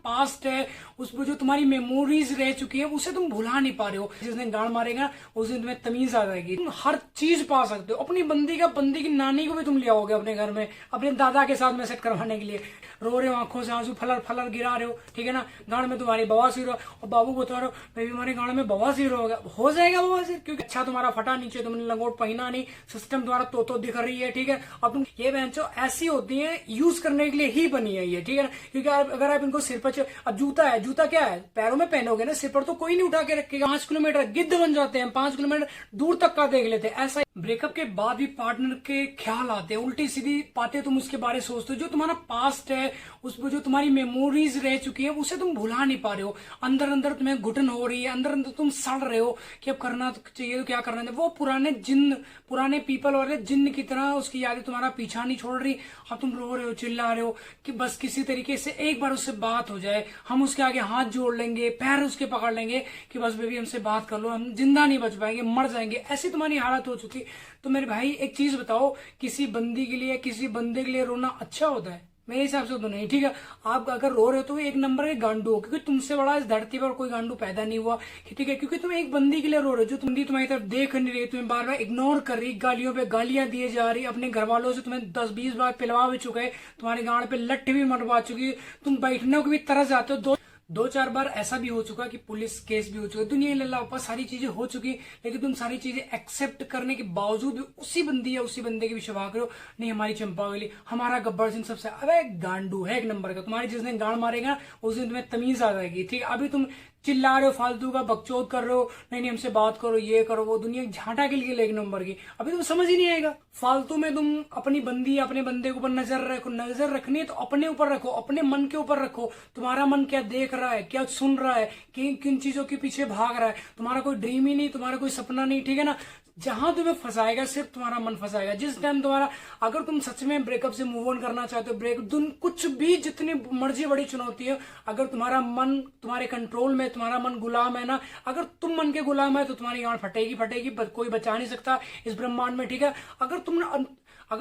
Past है, उस पर जो तुम्हारी मेमोरीज रह चुकी है उसे तुम भुला नहीं पा रहे हो। जिस दिन गाड़ मारेगा उस दिन तुम्हें तमीज आ जाएगी। तुम हर चीज पा सकते हो। अपनी बंदी की नानी को भी तुम ले आओगे अपने घर में, अपने दादा के साथ में सेट करवाने के लिए। रो रहे हो, आंखों से आंसू फलर फलर गिरा रहे हो, ठीक है ना, गाड़ में तुम्हारी बवासीर हो और बाबू को बता रहे हो बेबी हमारे गाड़ में बवासीर हो जाएगा बवासीर, क्योंकि अच्छा तुम्हारा फटा नीचे, तुमने लंगोट पहना नहीं, सिस्टम तुम्हारा तो दिख रही है, ठीक है। अब तुम ये बेंचो ऐसी होती है यूज करने के लिए ही बनी है ये, ठीक है ना, क्योंकि अगर आप इनको सिर पर, अब जूता है, जूता क्या है, पैरों में पहनोगे ना, सिर पर तो कोई नहीं उठा के रखेगा। 5 किलोमीटर गिद्ध बन जाते हैं, 5 किलोमीटर दूर तक का देख लेते हैं। ऐसा ब्रेकअप के बाद भी पार्टनर के ख्याल आते हैं, उल्टी सीधी बातें तुम उसके बारे में सोचते हो। जो तुम्हारा पास्ट है, उस पर जो तुम्हारी मेमोरीज रह चुकी है उसे तुम भुला नहीं पा रहे हो। अंदर अंदर तुम्हें घुटन हो रही है, अंदर अंदर तुम सड़ रहे हो कि अब करना तो चाहिए तो क्या करना है। वो पुराने जिन्न, पुराने पीपल वाले जिन्न की तरह उसकी यादें तुम्हारा पीछा नहीं छोड़ रही। अब तुम रो रहे हो, चिल्ला रहे हो कि बस किसी तरीके से एक बार उससे बात हो जाए, हम उसके आगे हाथ जोड़ लेंगे, पैर उसके पकड़ लेंगे कि बस बेबी हमसे बात कर लो, हम जिंदा नहीं बच पाएंगे, मर जाएंगे। ऐसी तुम्हारी हालत हो चुकी। तो मेरे भाई एक चीज बताओ, किसी बंदी के लिए, किसी बंदे के लिए रोना अच्छा होता है? मेरे हिसाब से तो नहीं, ठीक है। आप अगर रो रहे हो तो एक नंबर के गांडू हो, क्योंकि तुमसे बड़ा इस धरती पर कोई गांडू पैदा नहीं हुआ, ठीक है। क्योंकि तुम एक बंदी के लिए रो रहे हो, जो बंदी तुम्हारी तरफ देख नहीं रही, तुम्हें बार बार इग्नोर कर रही, गालियों पे गालियां दिए जा रही, अपने घर वालों से तुम्हें 10-20 बार पिलवा भी चुके, तुम्हारे गांड पे लट्ठ भी मरवा चुकी, तुम बैठने को भी तरस जाते हो। 2-4 बार ऐसा भी हो चुका कि पुलिस केस भी हो चुका, दुनिया लल्ला सारी चीजें हो चुकी, लेकिन तुम सारी चीजें एक्सेप्ट करने के बावजूद भी उसी बंदी या उसी बंदे के विश्वास करो, नहीं हमारी चंपावली, हमारा गब्बर सिंह सबसे, अबे गांडू है एक नंबर का। तुम्हारी जिस दिन गांड मारेगा उस दिन तुम्हें तमीज आ जाएगी, ठीक है। अभी तुम चिल्ला रहे हो, फालतू का बकचोद कर रहे हो, नहीं हमसे बात करो, ये करो, वो दुनिया झांटा के लिए एक नंबर की, अभी तुम समझ ही नहीं आएगा। फालतू में तुम अपनी बंदी, अपने बंदे के ऊपर नजर रखो, नजर रखनी है तो अपने ऊपर रखो, अपने मन के ऊपर रखो। तुम्हारा मन क्या देख रहा है, क्या सुन रहा है, किन चीजों के पीछे भाग रहा है, तुम्हारा कोई ड्रीम ही नहीं, तुम्हारा कोई सपना नहीं, ठीक है ना। जहां तुम्हें फंसाएगा सिर्फ तुम्हारा मन फंसाएगा। जिस टाइम तुम्हारा, अगर तुम सच में ब्रेकअप से मूव ऑन करना चाहते हो, तुम कुछ भी, जितनी मर्जी बड़ी चुनौती है, अगर तुम्हारा मन तुम्हारे कंट्रोल में, तुम्हारा मन गुलाम है ना, अगर तुम मन के गुलाम है तो तुम्हारी गांड फटेगी फटेगी, कोई बचा नहीं सकता इस ब्रह्मांड में, ठीक है। अगर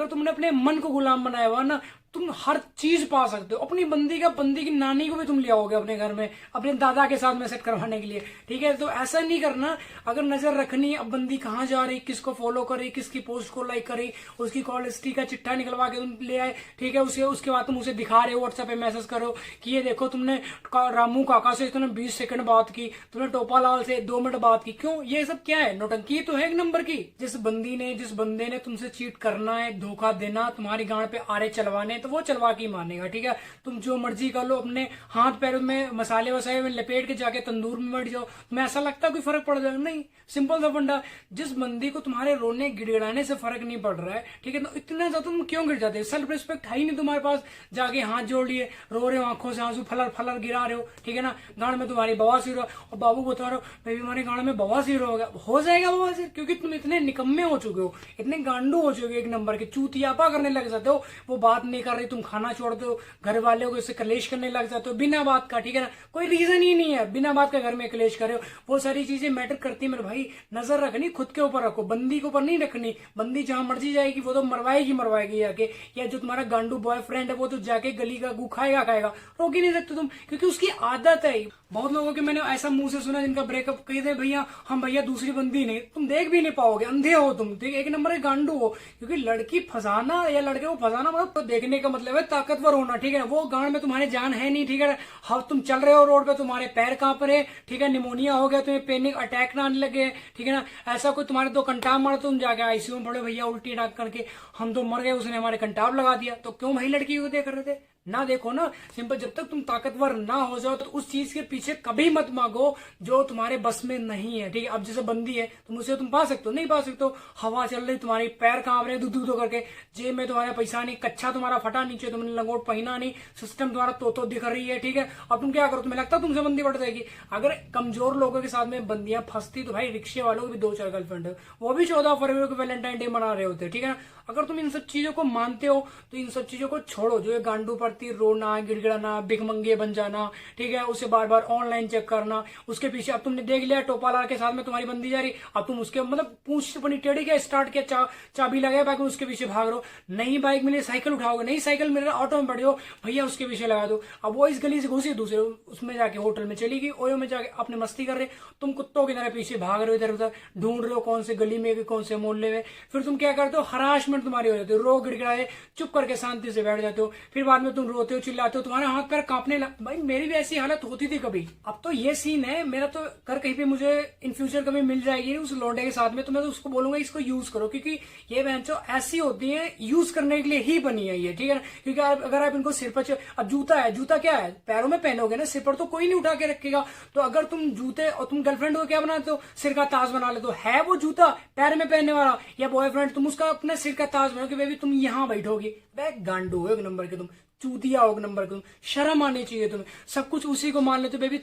तुमने अपने मन को गुलाम बनाया हुआ ना, तुम हर चीज पा सकते हो। अपनी बंदी की नानी को भी तुम ले आओगे अपने घर में, अपने दादा के साथ में सेट करवाने के लिए, ठीक है। तो ऐसा नहीं करना। अगर नजर रखनी अब बंदी कहाँ जा रही, किसको फॉलो कर रही, किसकी पोस्ट को लाइक कर रही, उसकी कॉल हिस्ट्री का चिट्ठा निकलवा के तुम ले आए, ठीक है। उसके बाद तुम उसे दिखा रहे हो, व्हाट्सएप पे मैसेज करो कि ये देखो तुमने रामू काका से तुमने 20 सेकंड बात की, तुमने टोपालाल से 2 मिनट बात की। क्यों? ये सब क्या है? नौटंकी तो है एक नंबर की। जिस बंदे ने तुमसे चीट करना है, धोखा देना, तुम्हारी गांड पे आरे चलवाने, तो वो चलवा के मानेगा, ठीक है। तुम जो मर्जी कर लो, अपने हाथ पैरों में मसाले वसाले में लपेट के जाके तंदूर में बैठ जाओ, तुम्हें ऐसा लगता है कोई फर्क पड़ जाएगा? नहीं। सिंपल सा फंडा, जिस बंदी को तुम्हारे रोने गिड़गिड़ाने से फर्क नहीं पड़ रहा है, ठीक है, तो इतना ज्यादा तुम क्यों गिर जाते हो? सेल्फ रिस्पेक्ट है ही नहीं तुम्हारे पास। जाके हाथ जोड़ लिए, रो रहे हो, आंखों से आंसू फलर फलर गिरा रहे हो, ठीक है ना, गांड में तुम्हारी बवासीर हो और बाबू बता रहे हो बेबी हमारे गांड में बवासीर हो जाएगा बवासीर, क्योंकि तुम इतने निकम्मे हो चुके हो, इतने गांडू हो चुके हो, एक नंबर के चूतियापा करने लग जाते हो। वो बात नहीं कर रही, तुम खाना छोड़ते हो, घर वालों को इससे कलेश करने लग जाते हो बिना बात का, ठीक है ना, कोई रीजन ही नहीं है, बिना बात का घर में कलेश करे हो। वो सारी चीजें मैटर करती है मेरे भाई। नजर रखनी खुद के ऊपर रखो, बंदी के ऊपर नहीं रखनी। बंदी जहां मर्जी जाएगी वो तो मरवाएगी जाके, या जो तुम्हारा गांडू बॉयफ्रेंड है वो तो जाके गली का गू खाएगा, रोक ही नहीं सकते तुम, क्योंकि उसकी आदत है। बहुत लोगों के मैंने ऐसा मुंह से सुना जिनका ब्रेकअप कहते भैया हम भैया दूसरी बंदी नहीं, तुम देख भी नहीं पाओगे, अंधे हो तुम, ठीक है, एक नंबर के गांडू हो। क्योंकि लड़की फंसाना या लड़के को फंसाना मतलब तो देखने का मतलब है ताकतवर होना, ठीक है। वो गांड में तुम्हारे जान है नहीं, ठीक है। हाँ तुम चल रहे हो रोड पे, तुम्हारे पैर कांप रहे, ठीक है, निमोनिया हो गया, तुम्हें पैनिक अटैक ना आने लगे, ठीक है ना, ऐसा कोई तुम्हारे 2 कंटाब मारो, तुम जाके आईसीयू में पड़े भैया उल्टी डाक करके, हम तो मर गए, उसने हमारे कंटाब लगा दिया। तो क्यों भाई लड़की को देख रहे थे? ना देखो ना। सिंपल, जब तक तुम ताकतवर ना हो जाओ तो उस चीज के पीछे कभी मत मांगो जो तुम्हारे बस में नहीं है, ठीक है। अब जैसे बंदी है, तुम उसे तुम पा सकते हो? नहीं पा सकते हो। हवा चल रही, तुम्हारी पैर कांप रहे दू करके, जेब में तुम्हारा पैसा नहीं, कच्चा तुम्हारा फटा नीचे, तुमने लंगोट पहना नहीं, सिस्टम तुम्हारा तो दिख रही है, ठीक है। अब तुम क्या करो? तुम्हें लगता है तुमसे बंदी बढ़ जाएगी? अगर कमजोर लोगों के साथ में बंदियां फंसती तो भाई रिक्शे वालों को भी 2-4 गर्लफ्रेंड है, वो भी 14 फरवरी को वैलेंटाइन डे मना रहे होते, ठीक है ना। अगर तुम इन सब चीजों को मानते हो तो इन सब चीजों को छोड़ो, जो ये गांडू पर प्रति रोना, गिड़गिड़ाना, भिखमंगे बन जाना, ठीक है, उसे बार बार ऑनलाइन चेक करना, उसके पीछे अब तुमने देख लिया टोपाला के साथ में तुम्हारी बंदी जा रही, अब तुम उसके मतलब पूछ अपनी टेढ़ी क्या स्टार्ट किया, चाबी लगाया बाइक में, उसके पीछे भाग रहे हो, नई बाइक मिली साइकिल उठाओगे, नई साइकिल मिल रहा ऑटो में बैठे हो, भैया उसके पीछे लगा दो। अब वो इस गली से घुसी दूसरे उसमें जाके होटल में चली गई, ओयो में जाके अपने मस्ती कर रहे, तुम कुत्तों की तरह पीछे भाग रहे हो, इधर उधर ढूंढ रहे हो कौन से गली में कौन से मोहल्ले में, फिर तुम क्या करते हो, हरासमेंट तुम्हारी हो जाती है, रो गिड़गिड़ाए चुप करके शांति से बैठ जाते हो, फिर बाद में तुम रोते हो चिल्लाते हो, तुम्हारे हाथ पैर कांपने भाई मेरी भी ऐसी हालत होती थी कभी। अब तो ये सीन है मेरा, तो कर कहीं पे मुझे इन फ्यूचर कभी मिल जाएगी उस लौंडे के साथ में, तो मैं तो उसको बोलूंगा इसको यूज करो, क्योंकि ये बहनचो ऐसी होती है, यूज करने के लिए ही बनी है ये, ठीक है ना। क्योंकि अगर आप इनको सिर पर, अब जूता है, जूता क्या है, पैरों में पहनोगे ना, सिर पर तो कोई नहीं उठा के रखेगा, तो अगर तुम जूते और तुम गर्लफ्रेंड को क्या बनाते हो, सिर का ताज बना लेते हो, है वो जूता पैर में पहनने वाला, या बॉयफ्रेंड तुम उसका अपने सिर का ताज बनाओ कि बेबी तुम यहाँ बैठोगी, बैग गांडू हो एक नंबर के, तुम चूतिया हो एक नंबर के, तुम शर्म आनी चाहिए तुम्हें, सब कुछ उसी को मान लेते हो बेबी,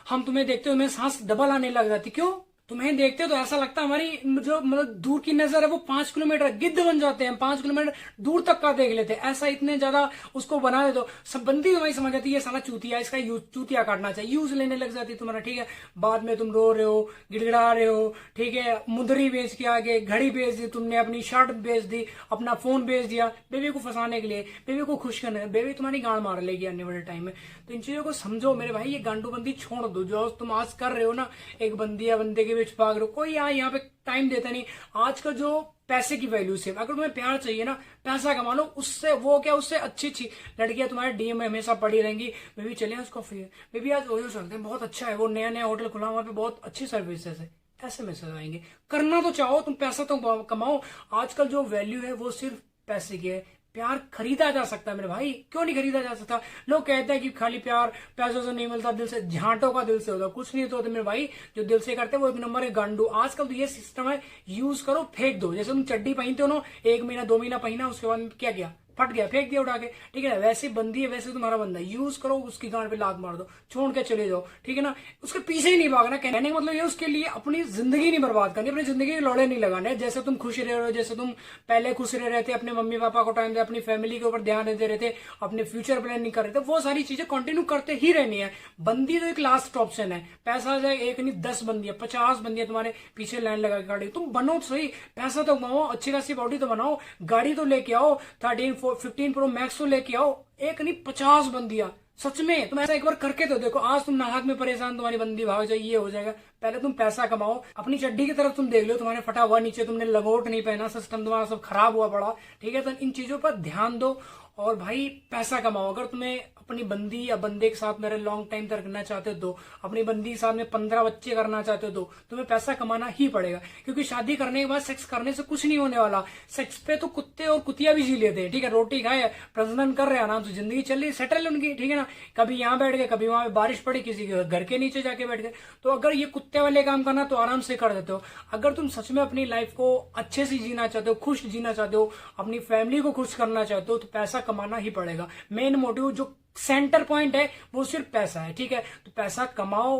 हम तुम्हें देखते हो हमें सांस डबल आने लग जाती, क्यों, तुम्हें देखते हो तो ऐसा लगता है हमारी जो मतलब दूर की नजर है वो 5 किलोमीटर गिद्ध बन जाते हैं, 5 किलोमीटर दूर तक का देख लेते हैं, ऐसा इतने ज्यादा उसको बना दे दो, सब बंदी तुम्हारी समझ जाती है साला चूतिया, इसका चूतिया काटना चाहिए, यूज लेने लग जाती है तुम्हारा, ठीक है। बाद में तुम रो रहे हो, गिड़गिड़ा रहे हो, ठीक है, मुंदरी बेच के आगे घड़ी बेच दी तुमने, अपनी शर्ट बेच दी, अपना फोन बेच दिया बेबी को फंसाने के लिए, बेबी को खुश करने, बेबी तुम्हारी गांड मार लेगी आने वाले टाइम में। तो इन चीजों को समझो मेरे भाई, ये गांडू बंदी छोड़ दो जो तुम आज कर रहे हो ना, एक बंदी या बंदे के बीच भाग रहे हो, कोई यहाँ पे टाइम देता नहीं। आज का जो पैसे की वैल्यू से, अगर तुम्हें प्यार चाहिए ना, पैसा कमा लो, उससे वो क्या, उससे अच्छी अच्छी लड़कियां तुम्हारे डीएम में हमेशा पड़ी रहेंगी, बेबी चले आज कॉफी है, बेबी आज ओयो चलते हैं, बहुत अच्छा है वो नया नया होटल खुला वहां पे, बहुत अच्छी सर्विसेज है, ऐसे मैसेज आएंगे। करना तो चाहो तुम, पैसा तो कमाओ, आजकल जो वैल्यू है वो सिर्फ पैसे की है। प्यार खरीदा जा सकता है मेरे भाई, क्यों नहीं खरीदा जा सकता। लोग कहते हैं कि खाली प्यार पैसों से नहीं मिलता, दिल से, झांटों का दिल से होता, कुछ नहीं तो होता मेरे भाई, जो दिल से करते हैं वो एक नंबर है गांडू। आजकल तो ये सिस्टम है, यूज करो फेंक दो, जैसे तुम चड्डी पहनते हो ना, 1 महीना 2 महीना पहना, उसके बाद क्या किया, फट गया, फेंक दिया उठा के, ठीक है ना। वैसे बंदी है वैसे तुम्हारा बंदा, यूज करो, उसकी गांड पे लात मार दो, छोड़ के चले जाओ, ठीक है ना। उसके पीछे ही नहीं भागना, कहने का मतलब ये उसके लिए अपनी जिंदगी नहीं बर्बाद करनी, अपनी जिंदगी के लोड़े नहीं लगाने। जैसे तुम खुश रह रहे हो, जैसे तुम पहले खुश रह रहे थे, अपने मम्मी पापा को टाइम दे, अपनी फैमिली के ऊपर ध्यान दे रहे थे, अपने फ्यूचर प्लान नहीं कर रहे थे, वो सारी चीजें कंटिन्यू करते ही रहनी है। बंदी तो एक लास्ट ऑप्शन है, पैसा जाए एक नहीं 10 बंदी है, 50 बंदी है तुम्हारे पीछे लाइन लगा के गाड़ी, तुम बनो तो सही, पैसा तो कमाओ, अच्छी खासी बॉडी तो बनाओ, गाड़ी तो लेके आओ, 15 प्रो मैक्स तो लेके आओ, एक नहीं 50 बंदियां, सच में तुम ऐसा एक बार करके तो देखो। आज तुम नाहक में परेशान, तुम्हारी बंदी भाग जाए, ये हो जाएगा। पहले तुम पैसा कमाओ, अपनी चड्डी की तरफ तुम देख लो, तुम्हारे फटा हुआ नीचे, तुमने लंगोट नहीं पहना, सिस्टम तुम्हारा सब खराब हुआ पड़ा, ठीक है। तो इन चीजों पर ध्यान दो और भाई पैसा कमाओ। अगर तुम्हें अपनी बंदी या बंदे के साथ मेरे लॉन्ग टाइम तक रखना चाहते हो तो, अपनी बंदी के साथ में 15 बच्चे करना चाहते हो तो तुम्हें पैसा कमाना ही पड़ेगा, क्योंकि शादी करने के बाद सेक्स करने से कुछ नहीं होने वाला। सेक्स पे तो कुत्ते और कुतिया भी जी लेते हैं, ठीक है, रोटी खाए, प्रजनन कर रहे हैं, आराम से जिंदगी चल रही, सेटल उनकी, ठीक है ना। कभी यहाँ बैठ गए, कभी वहां बारिश पड़ी, किसी के घर के नीचे जाके बैठ गए। तो अगर ये कुत्ते वाले काम करना तो आराम से कर देते हो। अगर तुम सच में अपनी लाइफ को अच्छे से जीना चाहते हो, खुश जीना चाहते हो, अपनी फैमिली को खुश करना चाहते हो, तो पैसा कमाना ही पड़ेगा। मेन मोटिव जो सेंटर पॉइंट है वो सिर्फ पैसा है, ठीक है। तो पैसा कमाओ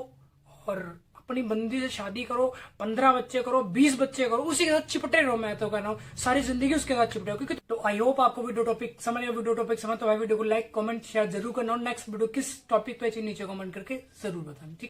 और अपनी बंदी से शादी करो, 15 बच्चे करो, 20 बच्चे करो, उसी के साथ चिपटे रहो। मैं तो कह रहा हूँ सारी जिंदगी उसके साथ चिपटे रहो। क्योंकि तो आई होप आपको वीडियो टॉपिक समझ गया। वीडियो टॉपिक समझ तो भाई वीडियो को लाइक कमेंट शेयर जरूर करना, और नेक्स्ट वीडियो किस टॉपिक पे नीचे कमेंट करके जरूर बताना, ठीक।